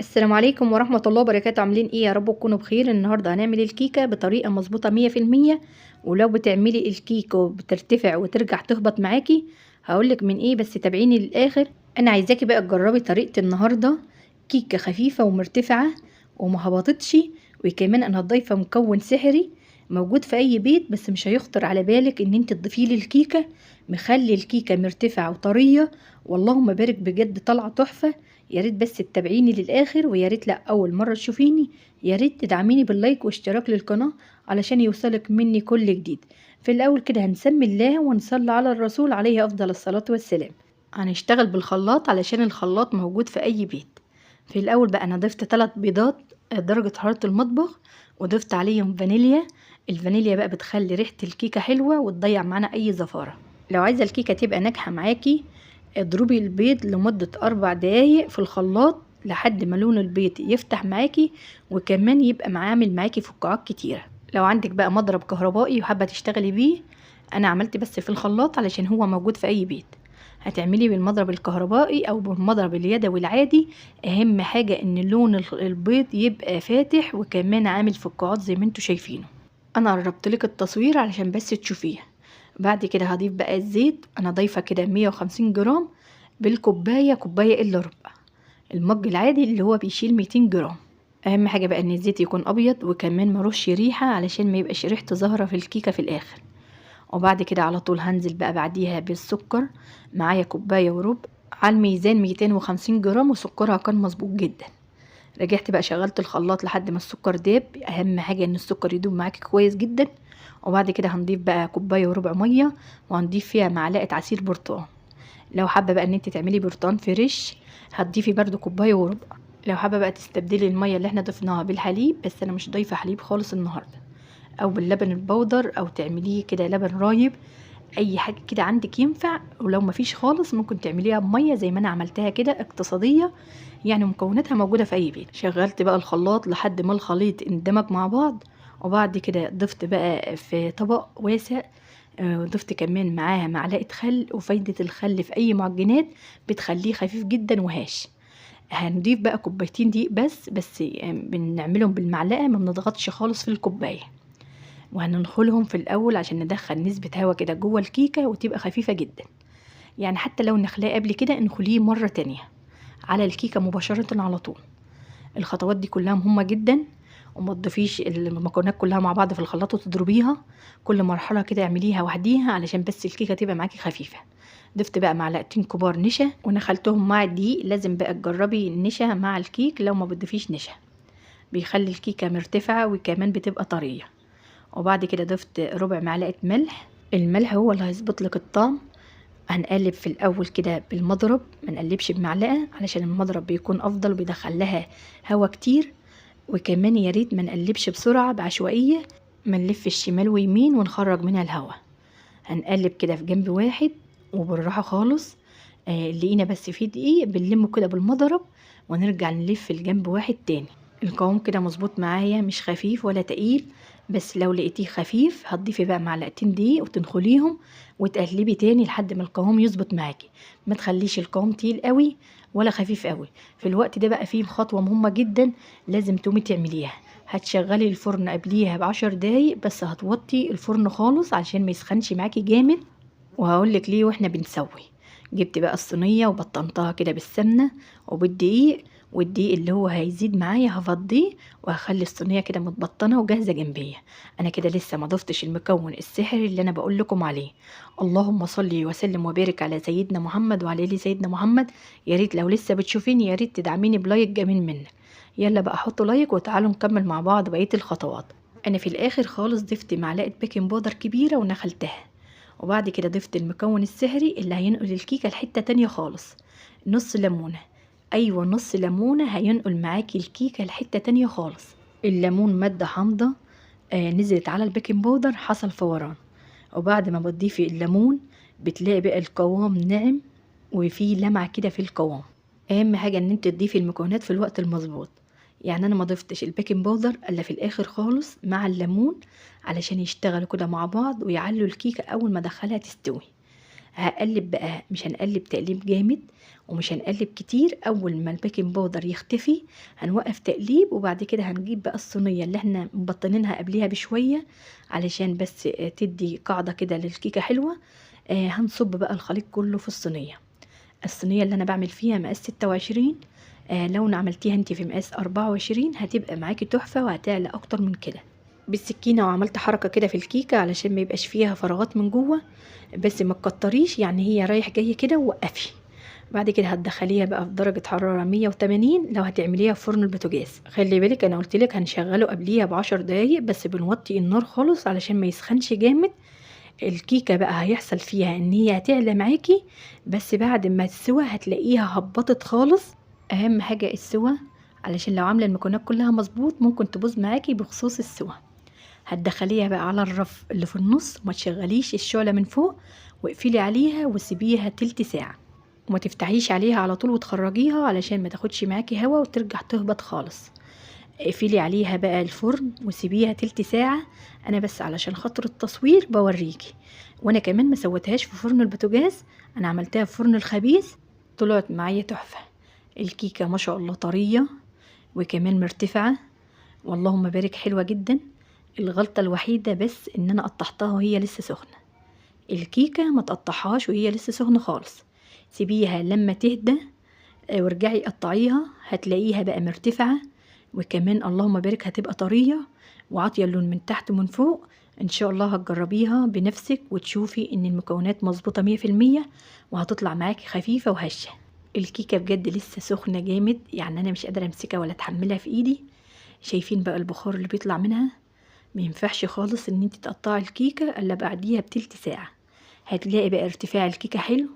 السلام عليكم ورحمة الله وبركاته. عاملين ايه؟ يا رب تكونوا بخير. النهاردة هنعمل الكيكة بطريقة مظبوطة 100%. ولو بتعملي الكيكة وبترتفع وترجع تهبط معاكي هقولك من ايه، بس تابعيني للآخر. انا عايزاكي بقى تجربي طريقة النهاردة، كيكة خفيفة ومرتفعة وما هبطتش. وكمان انا ضايفة مكون سحري موجود في اي بيت، بس مش هيخطر على بالك ان انت تضيفيه للكيكة. مخلي الكيكة مرتفعة وطرية، واللهم بارك، بجد طالعة تحفة. يا ريت بس تتابعيني للآخر، ويا ريت لا أول مرة تشوفيني يا ريت تدعميني باللايك واشتراك للقناة علشان يوصلك مني كل جديد. في الأول كده هنسمي الله ونصلي على الرسول عليه أفضل الصلاة والسلام. هنشتغل بالخلاط علشان الخلاط موجود في أي بيت. في الأول بقى أنا ضفت 3 بيضات درجة حرارة المطبخ، وضفت عليهم فانيليا. الفانيليا بقى بتخلي ريحة الكيكة حلوة وتضيع معانا أي زفارة. لو عايزة الكيكة تبقى ناجحة معاكي اضربي البيض لمدة 4 دقايق في الخلاط لحد ما لون البيض يفتح معاكي، وكمان يبقى عامل معاكي فقاعات كتيرة. لو عندك بقى مضرب كهربائي وحابة تشتغلي بيه، انا عملت بس في الخلاط علشان هو موجود في اي بيت. هتعملي بالمضرب الكهربائي او بالمضرب اليدوي العادي. اهم حاجة ان لون البيض يبقى فاتح وكمان عامل فقاعات زي ما انتوا شايفينه. انا قربت لك التصوير علشان بس تشوفيه. بعد كده هضيف بقى الزيت. انا ضايفه كده 150 جرام بالكوبايه، كوبايه الا ربع. المج العادي اللي هو بيشيل 200 جرام. اهم حاجه بقى ان الزيت يكون ابيض، وكمان ملوش ريحه علشان ما يبقاش ريحته ظاهره في الكيكه في الاخر. وبعد كده على طول هنزل بقى بعديها بالسكر. معايا كوبايه وربع على الميزان 250 جرام، وسكرها كان مظبوط جدا. رجعت بقى شغلت الخلاط لحد ما السكر داب. اهم حاجه ان السكر يدوب معاكي كويس جدا. وبعد كده هنضيف بقى كوبايه وربع ميه، وهنضيف فيها معلقه عصير برتقال. لو حابه بقى ان انت تعملي برتقال فريش هتضيفي برده كوبايه وربع. لو حابه بقى تستبدلي الميه اللي احنا ضفناها بالحليب، بس انا مش ضايفه حليب خالص النهارده، او باللبن البودر، او تعمليه كده لبن رايب. اي حاجه كده عندك ينفع. ولو مفيش خالص ممكن تعمليها بميه زي ما انا عملتها كده اقتصاديه، يعني مكوناتها موجوده في اي بيت. شغلت بقى الخلاط لحد ما الخليط اندمج مع بعض. وبعد كده ضفت بقى في طبق واسع. ضفت كمان معاها معلقه خل. وفايده الخل في اي معجنات بتخليه خفيف جدا وهاش. هنضيف بقى كوبايتين دقيق بس بنعملهم بالمعلقه، ما بنضغطش خالص في الكوبايه. وهننخلهم في الاول عشان ندخل نسبة هوا كده جوه الكيكة وتبقى خفيفة جدا. يعني حتى لو نخلاه قبل كده نخليه مرة تانية على الكيكة مباشرة على طول. الخطوات دي كلها مهمة جدا. وما تضيفيش المكونات كلها مع بعض في الخلاط وتضربيها. كل مرحلة كده اعمليها وحديها علشان بس الكيكة تبقى معاكي خفيفة. ضفت بقى معلقتين كبار نشا ونخلتهم مع الدقيق. لازم بقى تجربي النشا مع الكيك، لو ما بتضيفيش نشا بيخلي الكيكة مرتفعة وكمان بتبقى طرية. وبعد كده ضفت ربع معلقة ملح. الملح هو اللي هيظبط لك الطعم. هنقلب في الاول كده بالمضرب، ما نقلبش بمعلقة علشان المضرب بيكون افضل وبيدخل لها هوا كتير. وكمان يا ريت ما نقلبش بسرعة بعشوائية، ما نلف الشمال ويمين ونخرج منها الهوا. هنقلب كده في جنب واحد وبالراحة خالص. لقينا بس فيه دقيق بنلمه كده بالمضرب، ونرجع نلف الجنب واحد تاني. القوام كده مظبوط معايا، مش خفيف ولا تقيل. بس لو لقيتيه خفيف هتضيفي بقى معلقتين دقيق وتنخليهم وتقلبي تاني لحد ما القوام يظبط معاكي. ما تخليش القوام تقيل قوي ولا خفيف قوي. في الوقت ده بقى فيه خطوة مهمة جدا لازم تقومي تعمليها. هتشغلي الفرن قبليها ب10 دقايق بس، هتوطي الفرن خالص عشان ما يسخنش معاكي جامد. وهقولك ليه واحنا بنسوي. جبت بقى الصينية وبطنتها كده بالسمنة وبالدقيق. والدقيق اللي هو هيزيد معايا هفضيه، وهخلي الصينية كده متبطنة وجاهزة جنبية. انا كده لسه ما ضفتش المكون السحري اللي انا بقول لكم عليه. اللهم صلي وسلم وبارك على سيدنا محمد وعلى ال سيدنا محمد. يا ريت لو لسه بتشوفيني يا ريت تدعميني بلايك جميل منك. يلا بقى حطوا لايك وتعالوا نكمل مع بعض بقية الخطوات. انا في الاخر خالص ضفت معلقة بيكنج باودر كبيرة ونخلتها. وبعد كده ضفت المكون السحري اللي هينقل الكيكة لحتة تانية خالص. نص ليمونة. ايوه نص ليمونة هينقل معاكي الكيكة لحتة تانية خالص. الليمون مادة حامضة. نزلت على البيكنج باودر حصل فوران. وبعد ما بتضيفي الليمون بتلاقي بقى القوام ناعم وفيه لمعة كده في القوام. اهم حاجة ان انت تضيفي المكونات في الوقت المظبوط. يعني انا ما ضفتش البيكنج باودر الا في الاخر خالص مع الليمون علشان يشتغلوا كده مع بعض ويعلوا الكيكة اول ما ادخلها تستوي. هقلب بقى، مش هنقلب تقليب جامد ومش هنقلب كتير. اول ما البيكنج باودر يختفي هنوقف تقليب، وبعد كده هنجيب بقى الصينيه اللي احنا مبطنينها قبليها بشويه علشان بس تدي قاعده كده للكيكه حلوه. هنصب بقى الخليط كله في الصينيه اللي انا بعمل فيها مقاس 26. لو عملتيها انت في مقاس 24 هتبقى معاكي تحفه وهتعلى اكتر من كده. بالسكينه وعملت حركه كده في الكيكه علشان ما يبقاش فيها فراغات من جوه، بس ما تكتريش، يعني هي رايح جاي كده ووقفي. بعد كده هتدخليها بقى في درجه حراره 180 لو هتعمليها في فرن البوتاجاز. خلي بالك انا قلت لك هنشغله قبليها ب10 دقايق بس، بنوطي النار خالص علشان ما يسخنش جامد. الكيكه بقى هيحصل فيها ان هي هتعلى معاكي، بس بعد ما تسوى هتلاقيها هبطت خالص. اهم حاجه السوى، علشان لو عامله المكونات كلها مظبوط ممكن تبوظ معاكي بخصوص السوى. هتدخليها بقى على الرف اللي في النص، وما تشغليش الشعلة من فوق، واقفلي عليها وسيبيها تلت ساعة، وما تفتحيش عليها على طول وتخرجيها علشان ما تاخدش معاكي هوا وترجع تهبط خالص. اقفلي عليها بقى الفرن وسيبيها تلت ساعة. انا بس علشان خاطر التصوير بوريكي، وانا كمان ما سويتهاش في فرن البوتاجاز، انا عملتها في فرن الخبيز، طلعت معايا تحفة. الكيكة ما شاء الله طرية وكمان مرتفعة، واللهم بارك حلوة جدا. الغلطة الوحيدة بس ان انا قطعتها وهي لسه سخنة. الكيكة ما تقطعهاش وهي لسه سخنة خالص، سيبيها لما تهدى وارجعي قطعيها، هتلاقيها بقى مرتفعة، وكمان اللهم بارك هتبقى طرية وعاطية اللون من تحت ومن فوق. ان شاء الله هتجربيها بنفسك وتشوفي ان المكونات مظبوطة 100%، وهتطلع معاكي خفيفة وهشة. الكيكة بجد لسه سخنة جامد، يعني انا مش قادرة امسكها ولا اتحملها في ايدي. شايفين بقى البخار اللي بيطلع منها؟ ما ينفعش خالص ان انت تقطعي الكيكه الا بعديها بتلت ساعه. هتلاقي بقى ارتفاع الكيكه حلو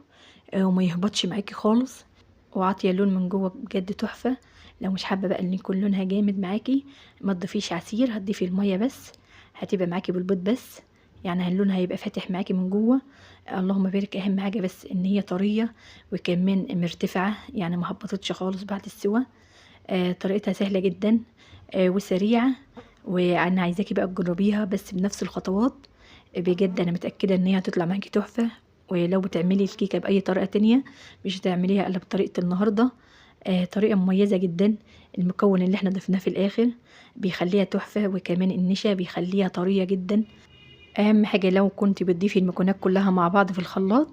وما يهبطش معاكي خالص، وعاطيه لون من جوه بجد تحفه. لو مش حابه بقى ان يكون لونها جامد معاكي ما تضيفيش عسير، هتضيفي الميه بس، هتبقى معاكي بالبيض بس، يعني لونها هيبقى فاتح معاكي من جوه. اللهم بارك. اهم حاجه بس ان هي طريه وكمان مرتفعه، يعني ما هبطتش خالص بعد السوا. طريقتها سهله جدا وسريعه، وانا عايزاكي بقى تجربيها بس بنفس الخطوات. بجد انا متاكده ان هي هتطلع معاكي تحفه. ولو بتعملي الكيكه باي طريقه تانية مش هتعمليها الا بطريقه النهارده. طريقه مميزه جدا. المكون اللي احنا ضفناه في الاخر بيخليها تحفه، وكمان النشا بيخليها طريه جدا. اهم حاجه لو كنت بتضيفي المكونات كلها مع بعض في الخلاط،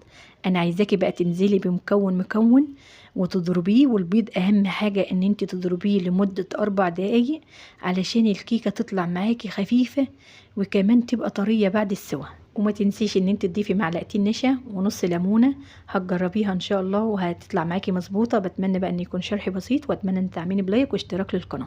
انا عايزاكي بقى تنزلي بمكون مكون وتضربيه. والبيض اهم حاجه ان انت تضربيه لمده 4 دقايق علشان الكيكه تطلع معاكي خفيفه وكمان تبقى طريه بعد السوا. وما تنسيش ان انت تضيفي معلقتين نشا ونص ليمونه. هتجربيها ان شاء الله وهتطلع معاكي مظبوطه. بتمنى بقى ان يكون شرحي بسيط، واتمنى ان تعملي بلايك واشتراك للقناه.